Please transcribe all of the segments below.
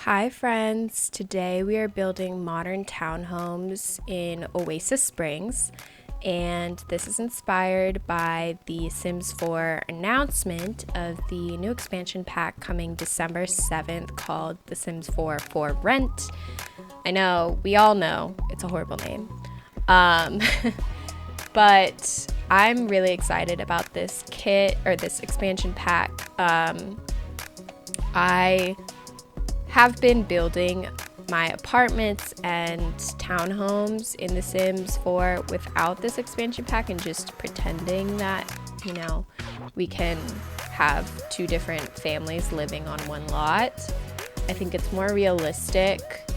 Hi friends, today we are building modern townhomes in Oasis Springs, and this is inspired by the Sims 4 announcement of the new expansion pack coming December 7th called The Sims 4 for Rent. I know, we all know it's a horrible name, but I'm really excited about this kit or this expansion pack. I have been building my apartments and townhomes in The Sims 4 without this expansion pack and just pretending that, we can have two different families living on one lot. I think it's more realistic,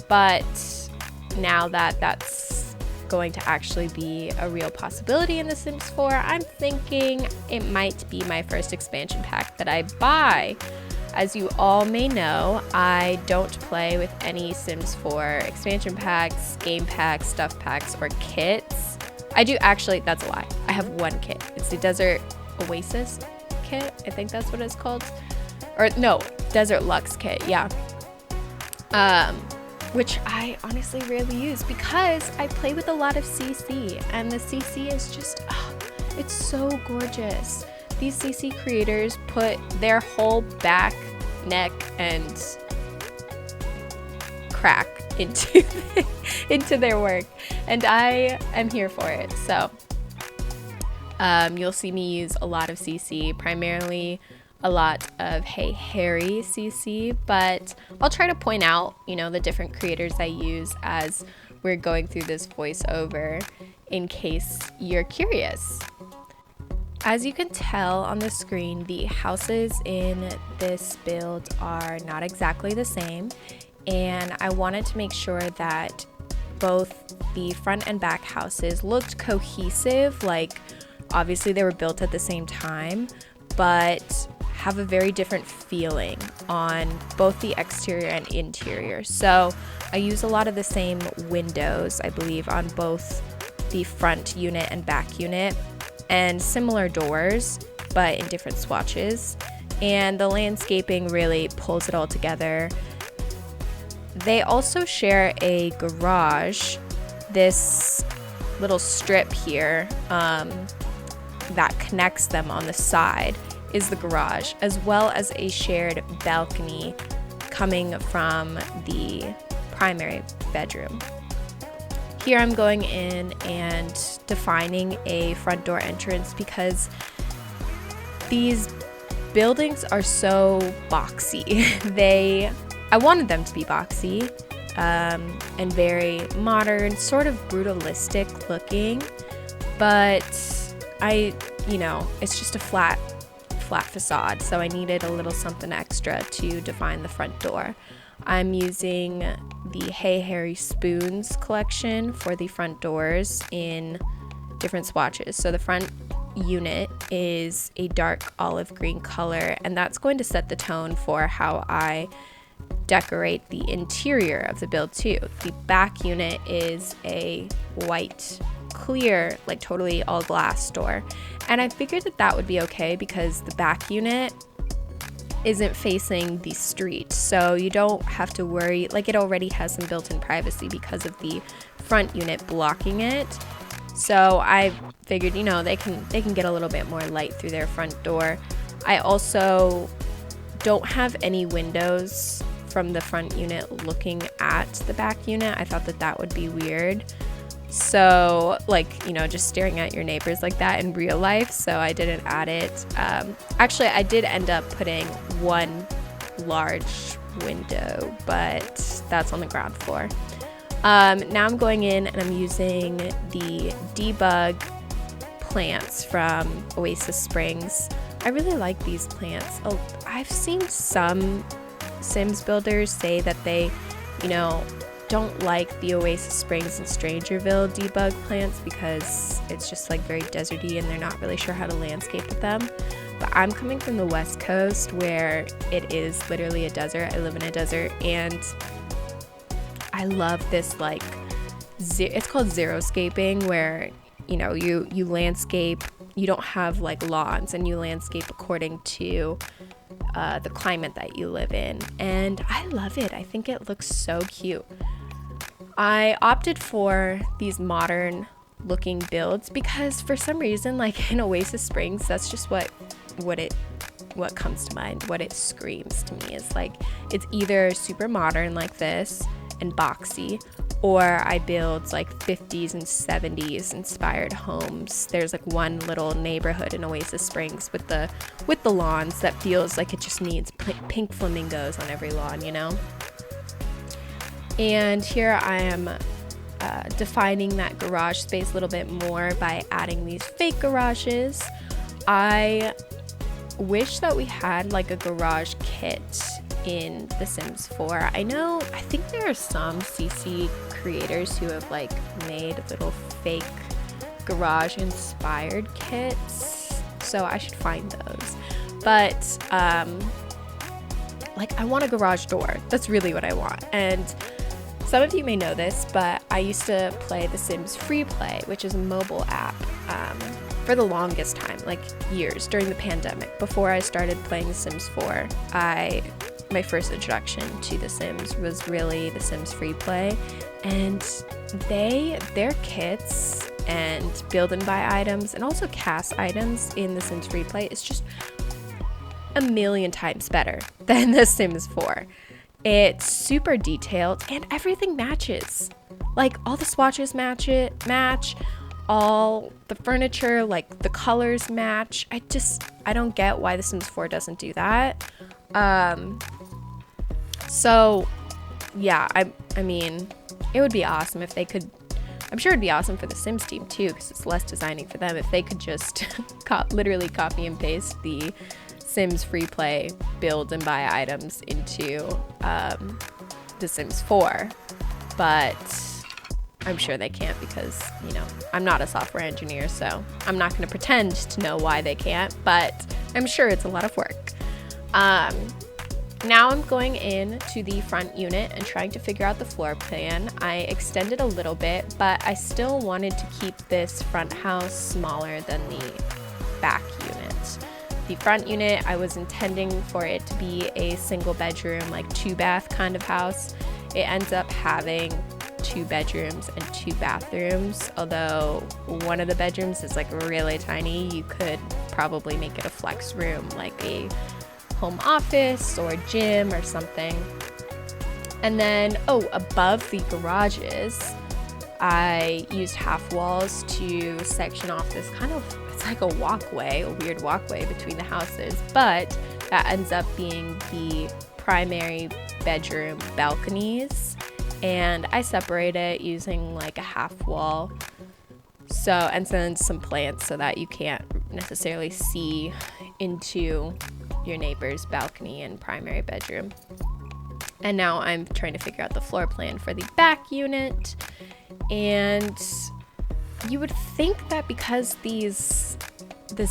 but now that that's going to actually be a real possibility in The Sims 4, I'm thinking it might be my first expansion pack that I buy. As you all may know, I don't play with any Sims 4 expansion packs, game packs, stuff packs, or kits. I do actually, that's a lie. I have one kit. It's the Desert Oasis kit. I think that's what it's called. Or no, Desert Luxe kit, yeah. Which I honestly rarely use because I play with a lot of CC, and the CC is just, it's so gorgeous. These CC creators put their whole back, neck, and crack into their work, and I am here for it. So you'll see me use a lot of CC, primarily a lot of Hey Harry CC, but I'll try to point out, the different creators I use as we're going through this voiceover in case you're curious. As you can tell on the screen, the houses in this build are not exactly the same, and I wanted to make sure that both the front and back houses looked cohesive, like obviously they were built at the same time, but have a very different feeling on both the exterior and interior. So I use a lot of the same windows, I believe, on both the front unit and back unit, and similar doors, but in different swatches. And the landscaping really pulls it all together. They also share a garage, this little strip here that connects them on the side is the garage, as well as a shared balcony coming from the primary bedroom. Here I'm going in and defining a front door entrance because these buildings are so boxy. I wanted them to be boxy and very modern, sort of brutalistic looking, but it's just a flat facade, so I needed a little something extra to define the front door. I'm using the Hey Harry Spoons collection for the front doors in different swatches. So the front unit is a dark olive green color, and that's going to set the tone for how I decorate the interior of the build too. The back unit is a white clear, like totally all glass door, and I figured that would be okay because the back unit isn't facing the street, so you don't have to worry, like it already has some built-in privacy because of the front unit blocking it. So I figured, they can get a little bit more light through their front door. I also don't have any windows from the front unit looking at the back unit. I thought that would be weird. So just staring at your neighbors like that in real life, so I didn't add it. Actually, I did end up putting one large window, but that's on the ground floor. Now I'm going in and I'm using the debug plants from Oasis Springs. I really like these plants. I've seen some Sims builders say that they, don't like the Oasis Springs and Strangerville debug plants because it's just very deserty and they're not really sure how to landscape with them. But I'm coming from the West Coast where it is literally a desert. I live in a desert, and I love this it's called xeriscaping, where you landscape you don't have like lawns, and you landscape according to the climate that you live in. And I love it. I think it looks so cute. I opted for these modern looking builds because for some reason, like in Oasis Springs, that's just what comes to mind. What it screams to me is like, it's either super modern like this and boxy, or I build like 50s and 70s inspired homes. There's like one little neighborhood in Oasis Springs with the lawns that feels like it just needs pink flamingos on every lawn, you know? And here I am defining that garage space a little bit more by adding these fake garages. I wish that we had like a garage kit in The Sims 4. I think there are some CC creators who have like made little fake garage inspired kits, so I should find those. But like, I want a garage door. That's really what I want. And some of you may know this, but I used to play The Sims Free Play, which is a mobile app, for the longest time, like years, during the pandemic. Before I started playing The Sims 4, my first introduction to The Sims was really The Sims Free Play, and their kits and build and buy items and also cast items in The Sims Free Play is just a million times better than The Sims 4. It's super detailed and everything matches. Like, all the swatches match, all the furniture, like the colors match. I don't get why The Sims 4 doesn't do that. So yeah, I mean, it would be awesome if they could. I'm sure it'd be awesome for the Sims team too, because it's less designing for them, if they could just literally copy and paste the Sims Free Play build and buy items into The Sims 4. But I'm sure they can't, because, you know, I'm not a software engineer, so I'm not going to pretend to know why they can't, but I'm sure it's a lot of work. Now I'm going in to the front unit and trying to figure out the floor plan. I extended a little bit, but I still wanted to keep this front house smaller than the back unit. The front unit, I was intending for it to be a single bedroom, like 2-bath kind of house. It ends up having 2 bedrooms and 2 bathrooms, although one of the bedrooms is like really tiny. You could probably make it a flex room, like a home office or gym or something. And then, above the garages, I used half walls to section off this kind of, it's like a walkway, a weird walkway between the houses, but that ends up being the primary bedroom balconies. And I separate it using like a half wall. And then some plants so that you can't necessarily see into your neighbor's balcony and primary bedroom. And now I'm trying to figure out the floor plan for the back unit. And you would think that because this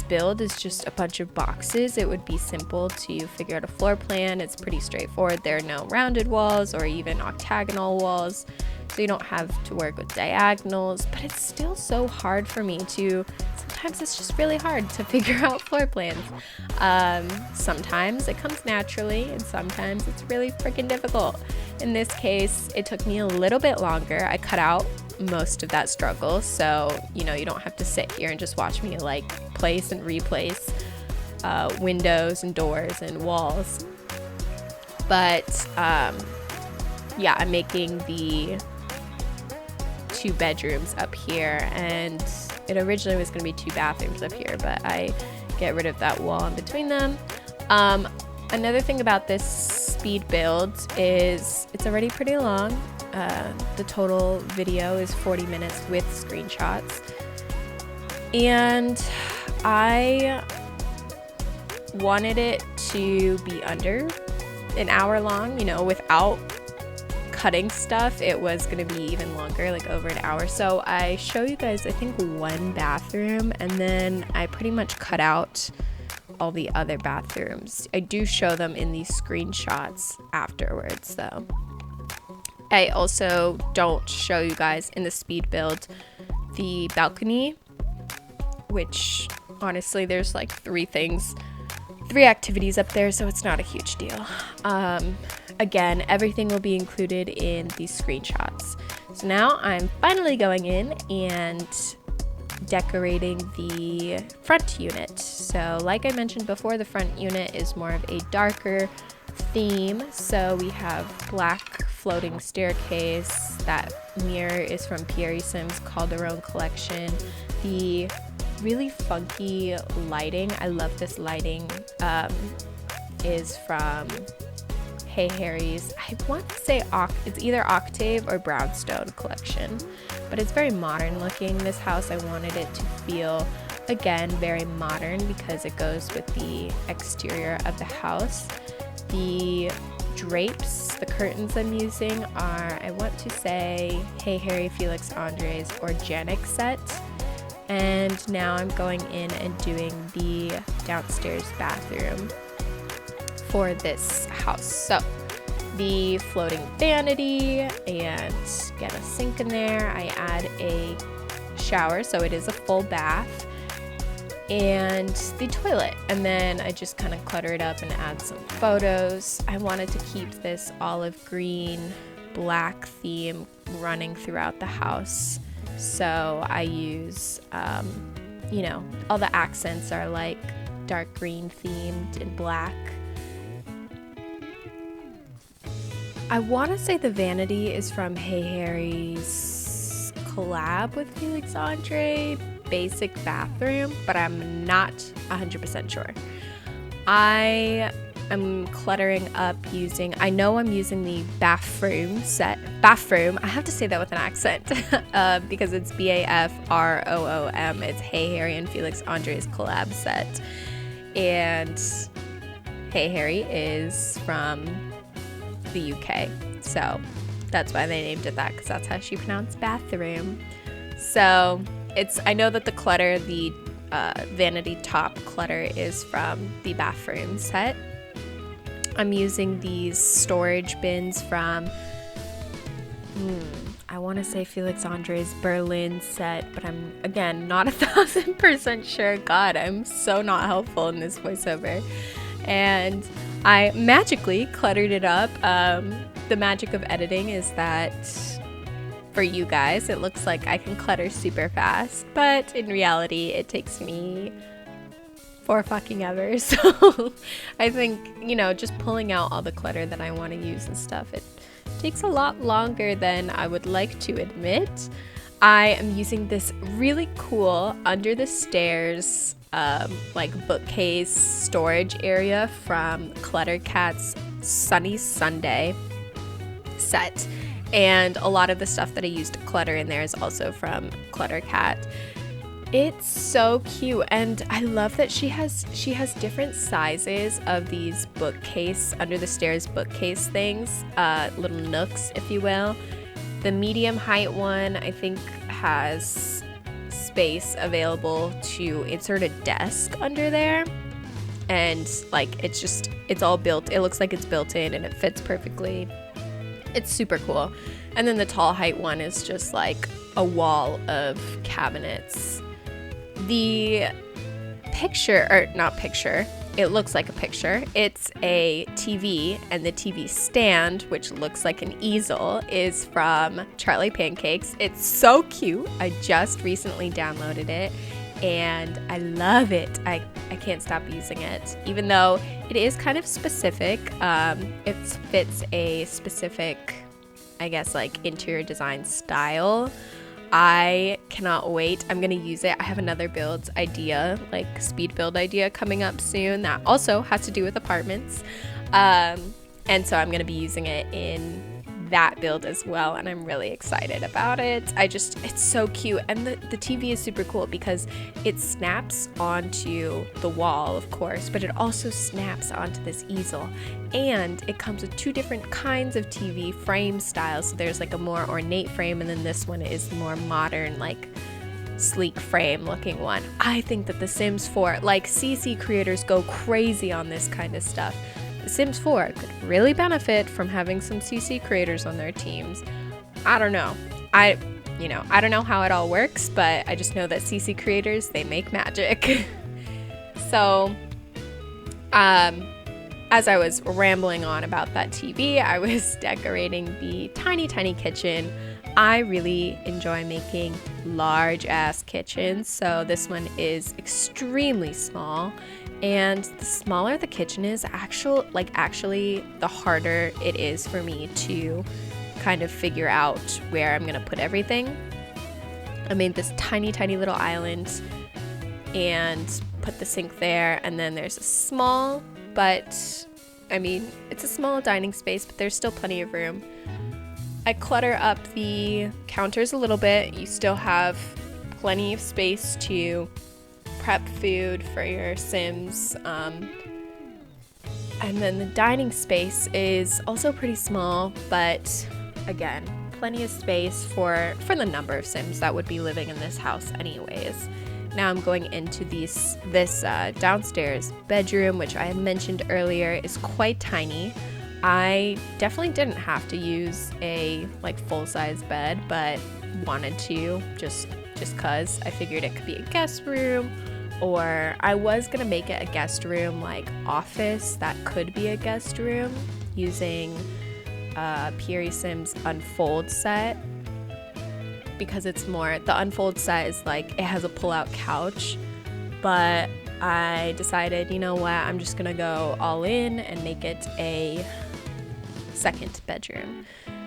build is just a bunch of boxes, it would be simple to figure out a floor plan. It's pretty straightforward. There are no rounded walls or even octagonal walls, so you don't have to work with diagonals, but it's still so hard for me to, sometimes it's just really hard to figure out floor plans. Sometimes it comes naturally, and sometimes it's really freaking difficult. In this case, it took me a little bit longer. I cut out most of that struggle, so you don't have to sit here and just watch me like place and replace windows and doors and walls. But yeah, I'm making the 2 bedrooms up here, and it originally was going to be 2 bathrooms up here, but I get rid of that wall in between them. Another thing about this speed build is it's already pretty long. The total video is 40 minutes with screenshots, and I wanted it to be under an hour long, without cutting stuff. It was gonna be even longer, like over an hour. So I show you guys, I think, 1 bathroom, and then I pretty much cut out all the other bathrooms. I do show them in these screenshots afterwards, though. I also don't show you guys in the speed build the balcony, which honestly, there's like three activities up there, so it's not a huge deal. Again, everything will be included in these screenshots. So now I'm finally going in and decorating the front unit. So like I mentioned before, the front unit is more of a darker theme. So we have black floating staircase. That mirror is from Pierre Sim's Calderon collection. The really funky lighting, I love this lighting, is from Hey Harry's, I want to say it's either Octave or Brownstone collection, but it's very modern looking. This house, I wanted it to feel, again, very modern because it goes with the exterior of the house. The drapes, the curtains I'm using are, I want to say, Hey Harry, Felix Andre's organic set. And now I'm going in and doing the downstairs bathroom for this house. So the floating vanity, and get a sink in there. I add a shower, so it is a full bath, and the toilet. And then I just kind of clutter it up and add some photos. I wanted to keep this olive green, black theme running throughout the house. So I use, all the accents are like dark green themed and black. I want to say the vanity is from Hey Harry's collab with Felix Andre, Basic Bathroom, but I'm not 100% sure. I am cluttering up using, I know I'm using the bathroom set. Bathroom, I have to say that with an accent because it's BAFROOM. It's Hey Harry and Felix Andre's collab set. And Hey Harry is from the UK, so that's why they named it that, because that's how she pronounced bathroom. So I know that the clutter, the vanity top clutter, is from the bathroom set. I'm using these storage bins from I want to say Felix Andre's Berlin set, but I'm again not 1,000% sure. God, I'm so not helpful in this voiceover. And I magically cluttered it up. The magic of editing is that for you guys, it looks like I can clutter super fast, but in reality, it takes me 4 fucking ever. So I think, just pulling out all the clutter that I want to use and stuff, it takes a lot longer than I would like to admit. I am using this really cool under the stairs bookcase storage area from Cluttercat's Sunny Sunday set, and a lot of the stuff that I used to clutter in there is also from Cluttercat. It's so cute, and I love that she has different sizes of these bookcase, under the stairs bookcase things, little nooks, if you will. The medium height one, I think, has space available to insert a desk under there, and it's all built, it looks like it's built in and it fits perfectly. It's super cool. And then the tall height one is just like a wall of cabinets. The it looks like a picture. It's a TV, and the TV stand, which looks like an easel, is from Charlie Pancakes. It's so cute. I just recently downloaded it, and I love it. I can't stop using it, even though it is kind of specific. It fits a specific, I guess, interior design style. I cannot wait. I'm going to use it. I have another build idea, speed build idea coming up soon that also has to do with apartments. And so I'm going to be using it in that build as well, and I'm really excited about it. It's so cute, and the TV is super cool because it snaps onto the wall, of course, but it also snaps onto this easel, and it comes with 2 different kinds of TV frame styles. So there's a more ornate frame, and then this one is more modern, sleek frame looking one. I think that The Sims 4, CC creators go crazy on this kind of stuff. The Sims 4 could really benefit from having some CC creators on their teams. I don't know. I don't know how it all works, but I just know that CC creators, they make magic. So, as I was rambling on about that TV, I was decorating the tiny, tiny kitchen. I really enjoy making large ass kitchens, so this one is extremely small. And the smaller the kitchen is, actually, the harder it is for me to kind of figure out where I'm gonna put everything. I made this tiny, tiny little island and put the sink there, and then there's a small, it's a small dining space, but there's still plenty of room. I clutter up the counters a little bit. You still have plenty of space to prep food for your Sims. And then the dining space is also pretty small, but again, plenty of space for the number of Sims that would be living in this house anyways. Now I'm going into this downstairs bedroom, which I had mentioned earlier is quite tiny. I definitely didn't have to use a full-size bed, but wanted to just cause I figured it could be a guest room, or I was gonna make it a guest room office that could be a guest room using Pierre Sim's Unfold set, because it's more, the Unfold set is it has a pull-out couch, but I decided, you know what, I'm just gonna go all in and make it a second bedroom.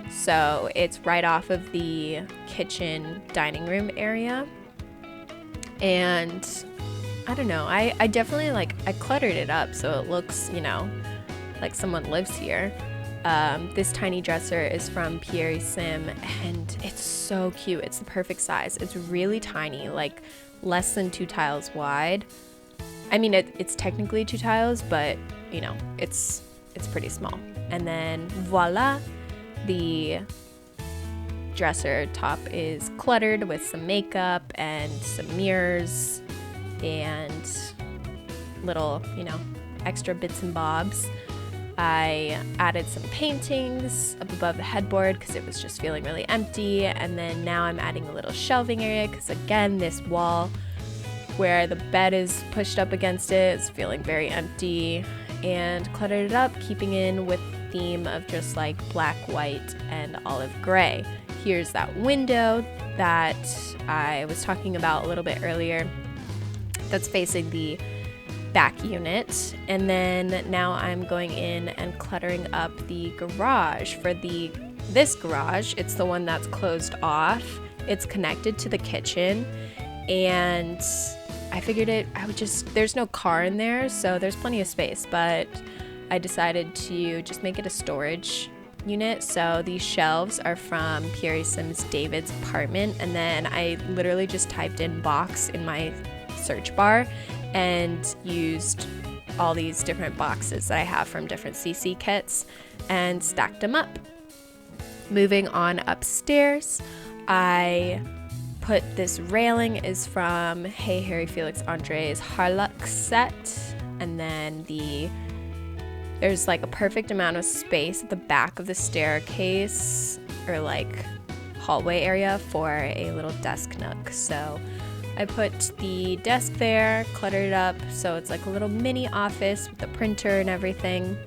So it's right off of the kitchen dining room area, and I don't know, I definitely I cluttered it up so it looks, like someone lives here. This tiny dresser is from Pierre Sim, and it's so cute. It's the perfect size. It's really tiny, less than 2 tiles wide. I mean, it's technically 2 tiles, but it's pretty small. And then voila, the dresser top is cluttered with some makeup and some mirrors and little, extra bits and bobs. I added some paintings up above the headboard because it was just feeling really empty, and then now I'm adding a little shelving area because, again, this wall where the bed is pushed up against it is feeling very empty, and cluttered it up, keeping in with the theme of just black, white, and olive gray. Here's that window that I was talking about a little bit earlier that's facing the back unit. And then now I'm going in and cluttering up the garage. For this garage, it's the one that's closed off. It's connected to the kitchen, and I figured there's no car in there, so there's plenty of space, but I decided to just make it a storage unit. So these shelves are from Pierre Sim's David's apartment, and then I literally just typed in box in my search bar and used all these different boxes that I have from different CC kits and stacked them up. Moving on upstairs, I put this railing is from Hey Harry Felix Andre's Harlux set, and then there's a perfect amount of space at the back of the staircase or hallway area for a little desk nook. So I put the desk there, cluttered it up, so it's a little mini office with the printer and everything.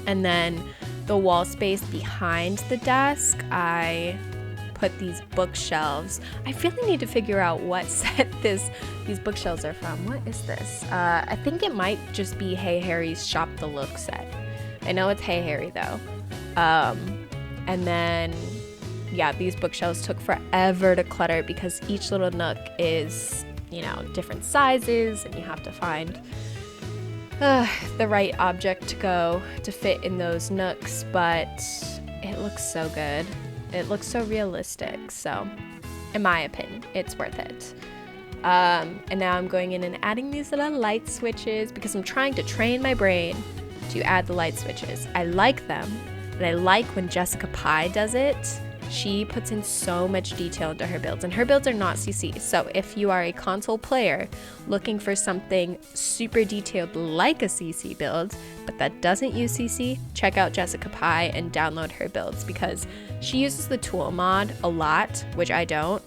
And then the wall space behind the desk, I put these bookshelves. I really need to figure out what set these bookshelves are from. What is this? I think it might just be Hey Harry's Shop the Look set. I know it's Hey Harry though. And then these bookshelves took forever to clutter because each little nook is, different sizes, and you have to find the right object to fit in those nooks, but it looks so good. It looks so realistic, so in my opinion, it's worth it. And now I'm going in and adding these little light switches because I'm trying to train my brain to add the light switches. I like them, and I like when Jessica Pye does it. She puts in so much detail into her builds, and her builds are not CC. So if you are a console player looking for something super detailed like a CC build, but that doesn't use CC, check out Jessica Pye and download her builds because she uses the tool mod a lot, which I don't.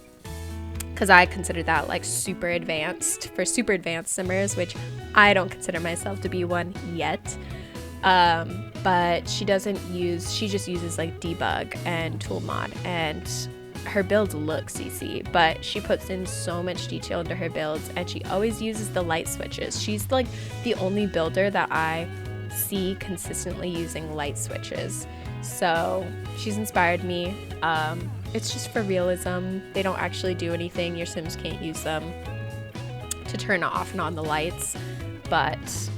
because I consider that like super advanced for super advanced simmers, which I don't consider myself to be one yet. But she just uses like debug and tool mod, and her builds look CC, but she puts in so much detail into her builds, and she always uses the light switches. She's like the only builder that I see consistently using light switches. So she's inspired me. It's just for realism. They don't actually do anything. Your Sims can't use them to turn off and on the lights, but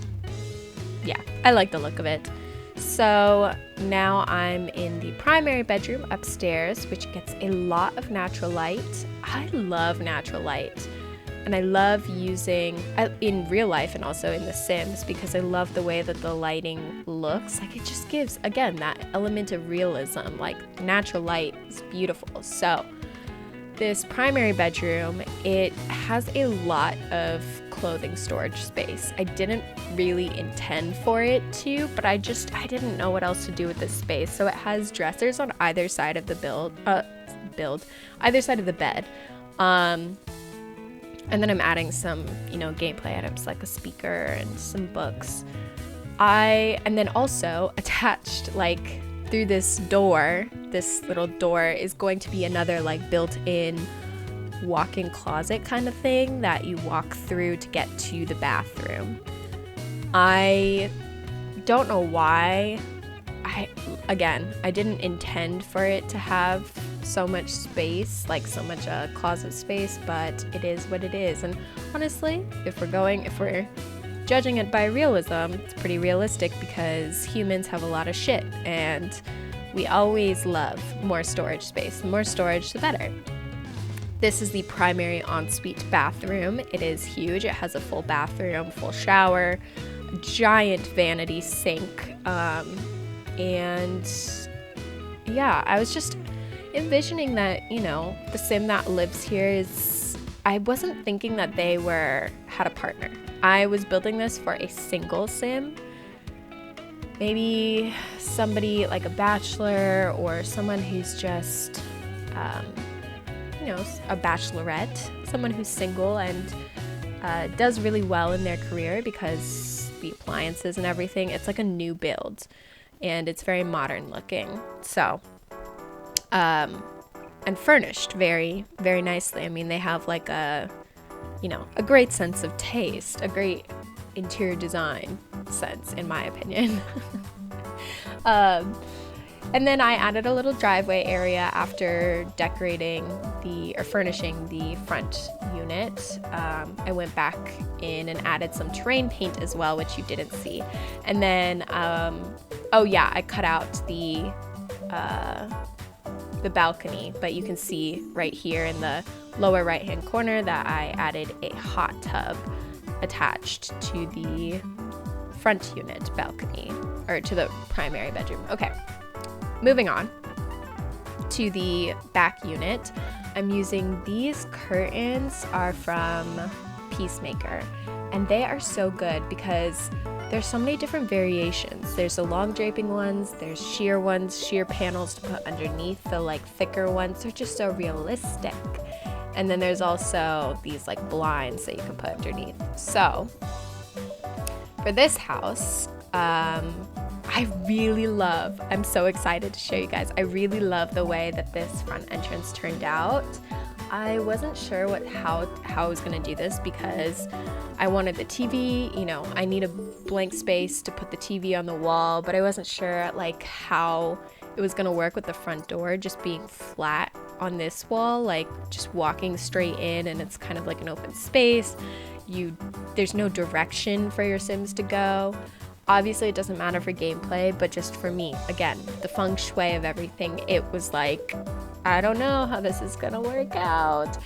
yeah, I like the look of it. So now I'm in the primary bedroom upstairs, which gets a lot of natural light. I love natural light, and I love using in real life and also in The Sims, because I love the way that the lighting looks. Like, it just gives, again, that element of realism. Like, natural light is beautiful. So this primary bedroom, it has a lot of clothing storage space. I didn't really intend for it to, but I didn't know what else to do with this space. So it has dressers on either side of the either side of the bed. And then I'm adding some, gameplay items like a speaker and some books. And then also attached, like, through this little door is going to be another like built-in walk-in closet kind of thing that you walk through to get to the bathroom. I don't know why. I didn't intend for it to have so much space, like so much closet space, but it is what it is. And honestly, if we're judging it by realism, it's pretty realistic, because humans have a lot of shit, and we always love more storage space. The more storage, the better. This is the primary ensuite bathroom. It is huge. It has a full bathroom, full shower, a giant vanity sink, and yeah, I was just envisioning that, the sim that lives here I wasn't thinking that they had a partner. I was building this for a single sim. Maybe somebody like a bachelor, or someone who's just, a bachelorette, someone who's single and does really well in their career, because the appliances and everything, it's like a new build and it's very modern looking. So, and furnished very, very nicely. I mean, they have like a great sense of taste, a great interior design sense, in my opinion. And then I added a little driveway area after furnishing the front unit. I went back in and added some terrain paint as well, which you didn't see. And then, I cut out the balcony, but you can see right here in the lower right hand corner that I added a hot tub attached to the front unit balcony, or to the primary bedroom. Okay, moving on to the back unit. I'm using these curtains are from Peacemaker, and they are so good because there's so many different variations. There's the long draping ones, there's sheer ones, sheer panels to put underneath, the like thicker ones. They're just so realistic. And then there's also these like blinds that you can put underneath. So for this house, I'm so excited to show you guys. I really love the way that this front entrance turned out. I wasn't sure how I was gonna do this, because I wanted the TV, I need a blank space to put the TV on the wall, but I wasn't sure like how it was gonna work with the front door just being flat on this wall, like just walking straight in, and it's kind of like an open space. There's no direction for your Sims to go. Obviously it doesn't matter for gameplay, but just for me, again, the feng shui of everything, it was like, I don't know how this is gonna work out.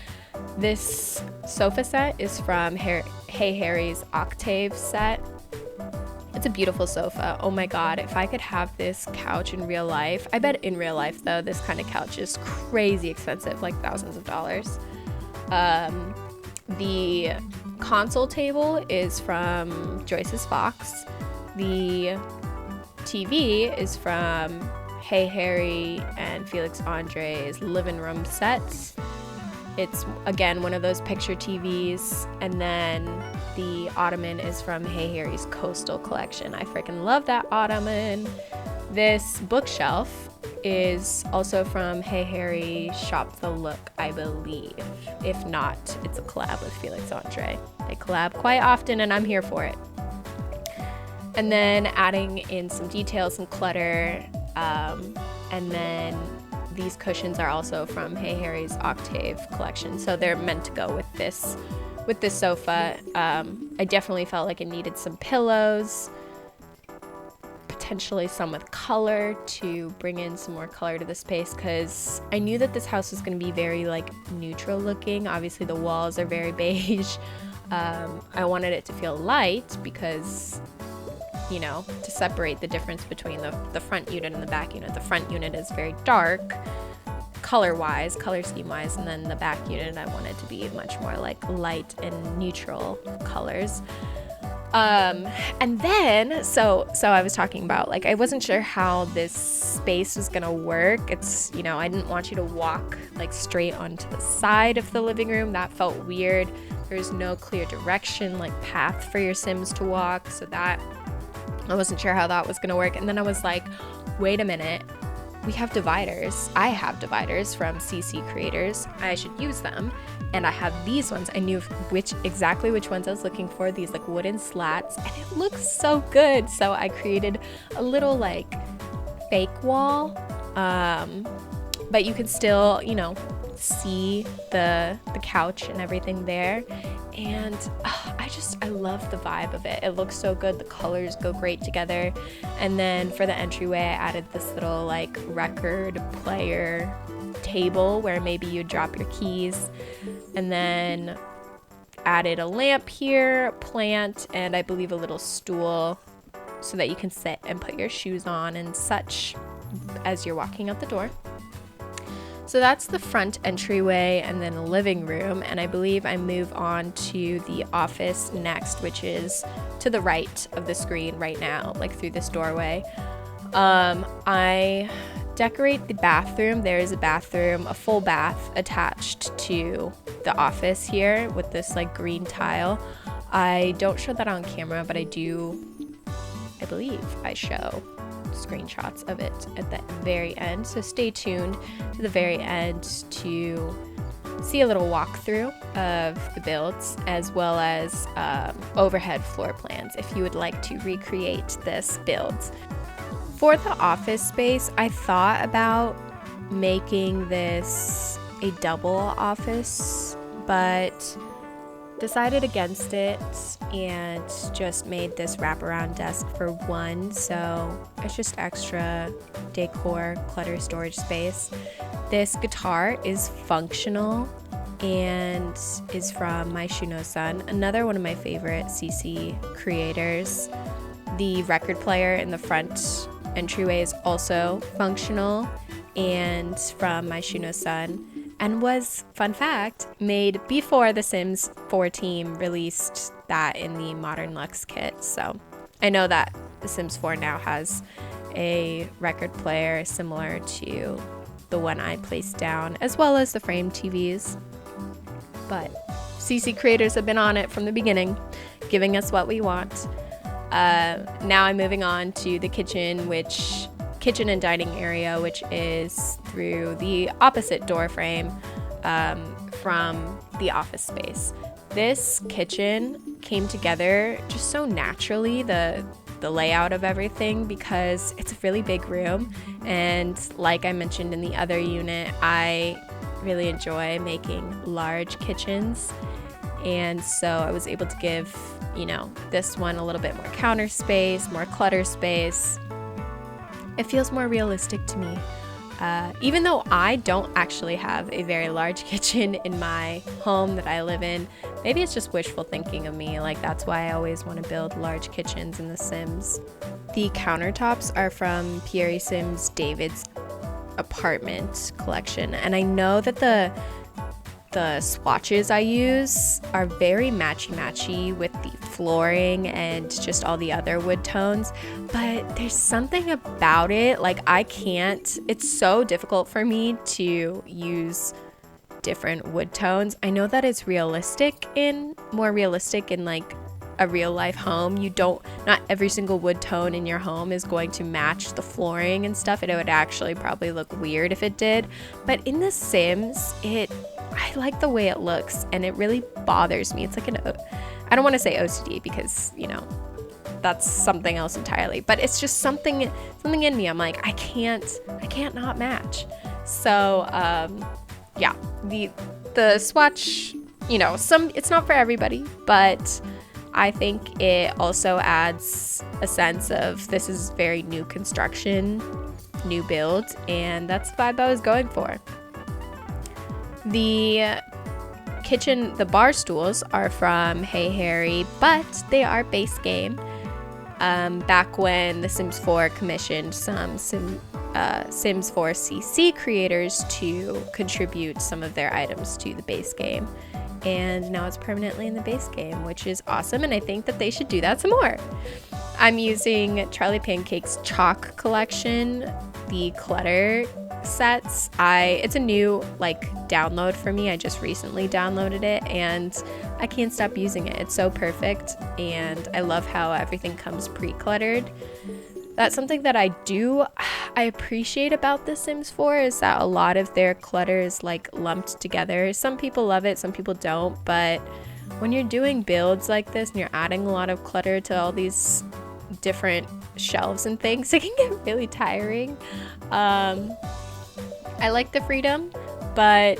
This sofa set is from Hey Harry's Octave set. It's a beautiful sofa. Oh my god, if I could have this couch in real life. I bet in real life though, this kind of couch is crazy expensive, like thousands of dollars. The console table is from Joyce's Fox. The TV is from Hey Harry and Felix Andre's living room sets. It's, again, one of those picture TVs. And then the ottoman is from Hey Harry's Coastal collection. I freaking love that ottoman. This bookshelf is also from Hey Harry Shop the Look, I believe. If not, it's a collab with Felix Andre. They collab quite often, and I'm here for it. And then adding in some details, some clutter, and then these cushions are also from Hey Harry's Octave collection, so they're meant to go with this sofa. I definitely felt like it needed some pillows, potentially some with color to bring in some more color to the space, because I knew that this house was going to be very like neutral looking. Obviously the walls are very beige. I wanted it to feel light because, you know, to separate the difference between the front unit and the back unit. The front unit is very dark color scheme wise, and then the back unit I wanted to be much more like light and neutral colors. And then so I was talking about, like, I wasn't sure how this space was gonna work. It's, you know, I didn't want you to walk like straight onto the side of the living room. That felt weird. There's no clear direction, like path for your Sims to walk, so that I wasn't sure how that was gonna work. And then I was like, wait a minute, we have dividers. I have dividers from CC Creators. I should use them. And I have these ones. I knew exactly which ones I was looking for, these like wooden slats, and it looks so good. So I created a little like fake wall, but you can still, you know, see the couch and everything there. And I love the vibe of it. It looks so good. The colors go great together. And then for the entryway, I added this little like record player table where maybe you drop your keys, and then added a lamp here, plant, and I believe a little stool so that you can sit and put your shoes on and such as you're walking out the door. So that's the front entryway and then the living room, and I believe I move on to the office next, which is to the right of the screen right now, like through this doorway. I decorate the bathroom. There is a bathroom, a full bath attached to the office here with this like green tile. I don't show that on camera, but I believe I show screenshots of it at the very end, so stay tuned to the very end to see a little walkthrough of the builds, as well as overhead floor plans if you would like to recreate this build. For the office space, I thought about making this a double office, but decided against it and just made this wraparound desk for one, so it's just extra decor, clutter, storage space. This guitar is functional and is from My Shuno-san, another one of my favorite CC creators. The record player in the front entryway is also functional and from My Shuno-san, and was, fun fact, made before the Sims 4 team released that in the Modern Luxe kit. So I know that the Sims 4 now has a record player similar to the one I placed down, as well as the frame TVs. But CC creators have been on it from the beginning, giving us what we want. Now I'm moving on to the kitchen and dining area, which is through the opposite door frame from the office space. This kitchen came together just so naturally, the layout of everything, because it's a really big room, and like I mentioned in the other unit, I really enjoy making large kitchens, and so I was able to give, you know, this one a little bit more counter space, more clutter space. It feels more realistic to me. Even though I don't actually have a very large kitchen in my home that I live in, maybe it's just wishful thinking of me. Like, that's why I always want to build large kitchens in The Sims. The countertops are from Pierre Sims David's apartment collection, and I know that the swatches I use are very matchy-matchy with the flooring and just all the other wood tones, but there's something about it, like it's so difficult for me to use different wood tones. I know that it's more realistic in like a real life home. Not every single wood tone in your home is going to match the flooring and stuff. It would actually probably look weird if it did. But in The Sims, I like the way it looks, and it really bothers me. It's like I don't want to say OCD because, that's something else entirely, but it's just something in me. I'm like, I can't not match. So, yeah, the swatch, it's not for everybody, but I think it also adds a sense of this is very new construction, new build, and that's the vibe I was going for. The bar stools are from Hey Harry, but they are base game. Back when The Sims 4 commissioned some Sims 4 CC creators to contribute some of their items to the base game. And now it's permanently in the base game, which is awesome, and I think that they should do that some more. I'm using Charlie Pancake's chalk collection, the clutter sets. It's a new download for me. I just recently downloaded it and I can't stop using it. It's so perfect, and I love how everything comes pre-cluttered. That's something that I appreciate about The Sims 4 is that a lot of their clutter is lumped together. Some people love it, some people don't, but when you're doing builds like this and you're adding a lot of clutter to all these different shelves and things, it can get really tiring. I like the freedom, but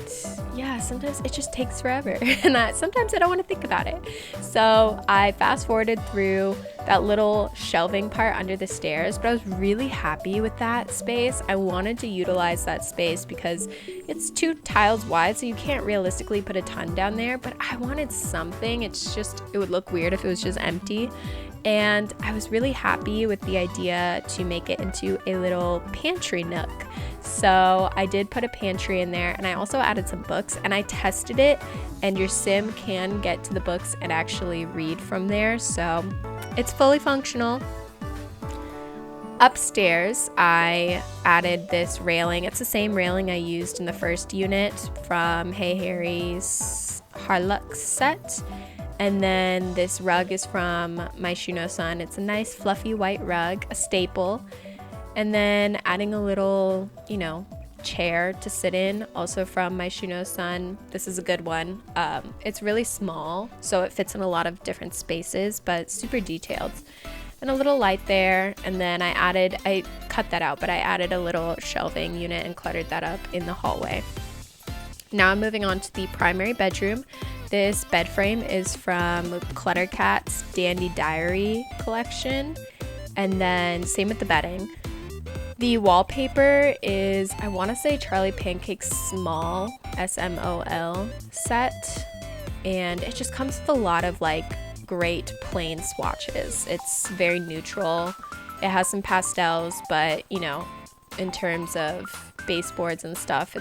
yeah, sometimes it just takes forever and sometimes I don't want to think about it. So I fast forwarded through that little shelving part under the stairs, but I was really happy with that space. I wanted to utilize that space because it's 2 tiles wide, so you can't realistically put a ton down there, but I wanted something. It would look weird if it was just empty. And I was really happy with the idea to make it into a little pantry nook. So I did put a pantry in there, and I also added some books, and I tested it, and your sim can get to the books and actually read from there. So it's fully functional. Upstairs, I added this railing. It's the same railing I used in the first unit from Hey Harry's Harlux set. And then this rug is from my Shuno-san. It's a nice fluffy white rug, a staple. And then adding a little, chair to sit in, also from my Shuno-san. This is a good one. It's really small, so it fits in a lot of different spaces, but super detailed. And a little light there. And then I cut that out, but I added a little shelving unit and cluttered that up in the hallway. Now I'm moving on to the primary bedroom. This bed frame is from Cluttercat's Dandy Diary collection, and then same with the bedding. The wallpaper is, I want to say, Charlie Pancake's small SMOL set, and it just comes with a lot of great plain swatches. It's very neutral. It has some pastels, but in terms of baseboards and stuff,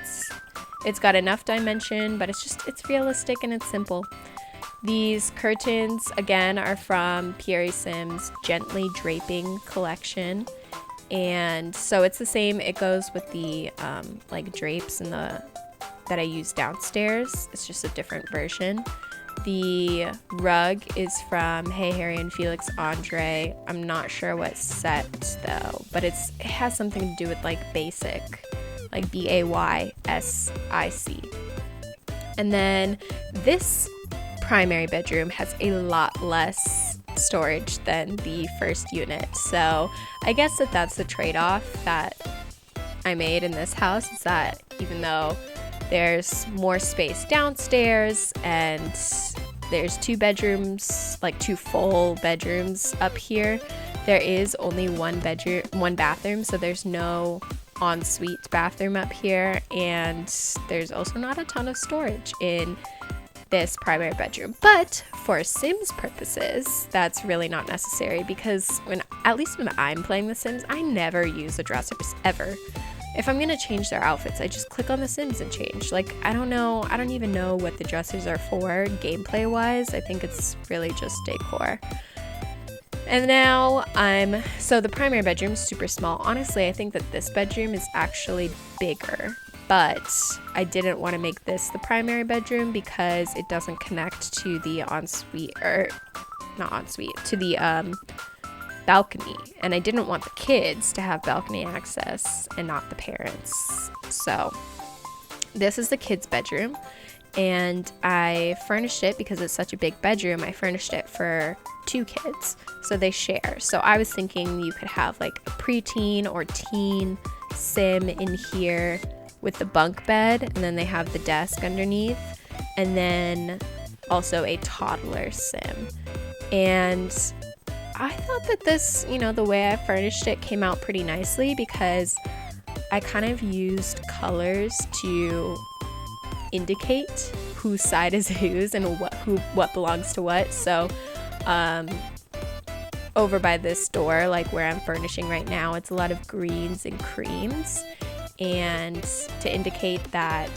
it's got enough dimension, but it's realistic and it's simple. These curtains, again, are from Pierre Sim's Gently Draping collection. And so it's the same. It goes with the drapes and that I use downstairs. It's just a different version. The rug is from Hey Harry and Felix Andre. I'm not sure what set though, but it has something to do with basic. BAYSIC. And then this primary bedroom has a lot less storage than the first unit. So I guess that's the trade-off that I made in this house, is that even though there's more space downstairs and there's 2 bedrooms, 2 full bedrooms up here, there is only one bathroom, so there's no ensuite bathroom up here, and there's also not a ton of storage in this primary bedroom. But for Sims purposes, that's really not necessary, because at least when I'm playing The Sims, I never use the dressers ever. If I'm gonna change their outfits, I just click on The Sims and change. I don't even know what the dressers are for gameplay wise. I think it's really just decor. And now so the primary bedroom is super small. Honestly, I think that this bedroom is actually bigger but I didn't want to make this the primary bedroom because it doesn't connect to the ensuite, or not ensuite, to the balcony, and I didn't want the kids to have balcony access and not the parents. So this is the kids' bedroom, and I furnished it because it's such a big bedroom. I furnished it for 2 kids, so they share. So I was thinking you could have like a preteen or teen sim in here with the bunk bed, and then they have the desk underneath, and then also a toddler sim. And I thought that this, the way I furnished it came out pretty nicely because I kind of used colors to indicate whose side is whose and what belongs to what. So over by this door, like where I'm furnishing right now, it's a lot of greens and creams, and to indicate that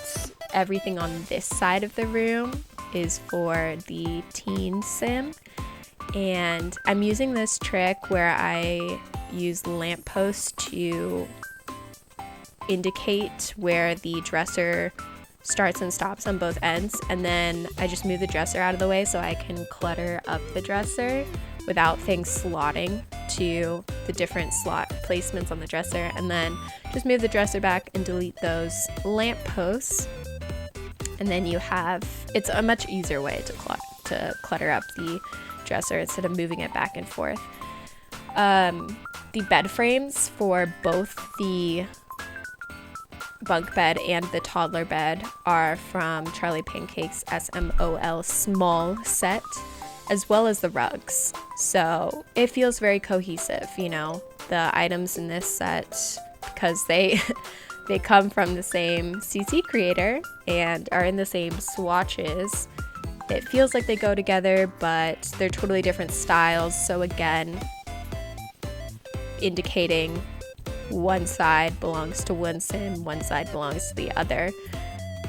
everything on this side of the room is for the teen sim. And I'm using this trick where I use lampposts to indicate where the dresser starts and stops on both ends, and then I just move the dresser out of the way so I can clutter up the dresser without things slotting to the different slot placements on the dresser, and then just move the dresser back and delete those lampposts, and then it's a much easier way to clutter up the dresser instead of moving it back and forth. The bed frames for both the bunk bed and the toddler bed are from Charlie Pancake's SMOL small set, as well as the rugs. So it feels very cohesive, the items in this set, because they come from the same CC creator and are in the same swatches. It feels like they go together, but they're totally different styles. So again, indicating one side belongs to one sim, one side belongs to the other.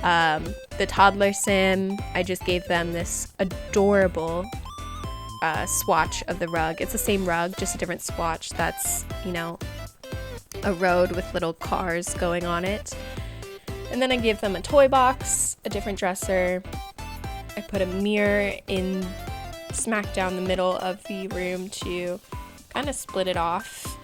The toddler sim, I just gave them this adorable swatch of the rug. It's the same rug, just a different swatch. That's, a road with little cars going on it. And then I gave them a toy box, a different dresser. I put a mirror in smack down the middle of the room to kind of split it off,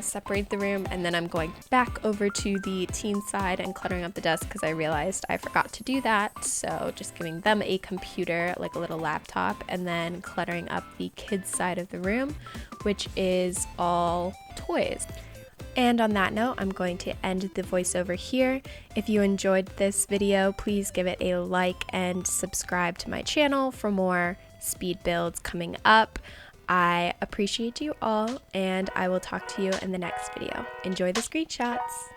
separate the room, and then I'm going back over to the teen side and cluttering up the desk because I realized I forgot to do that. So just giving them a computer, like a little laptop, and then cluttering up the kids side of the room, which is all toys. And on that note, I'm going to end the voiceover here. If you enjoyed this video, please give it a like and subscribe to my channel for more speed builds coming up. I appreciate you all, and I will talk to you in the next video. Enjoy the screenshots!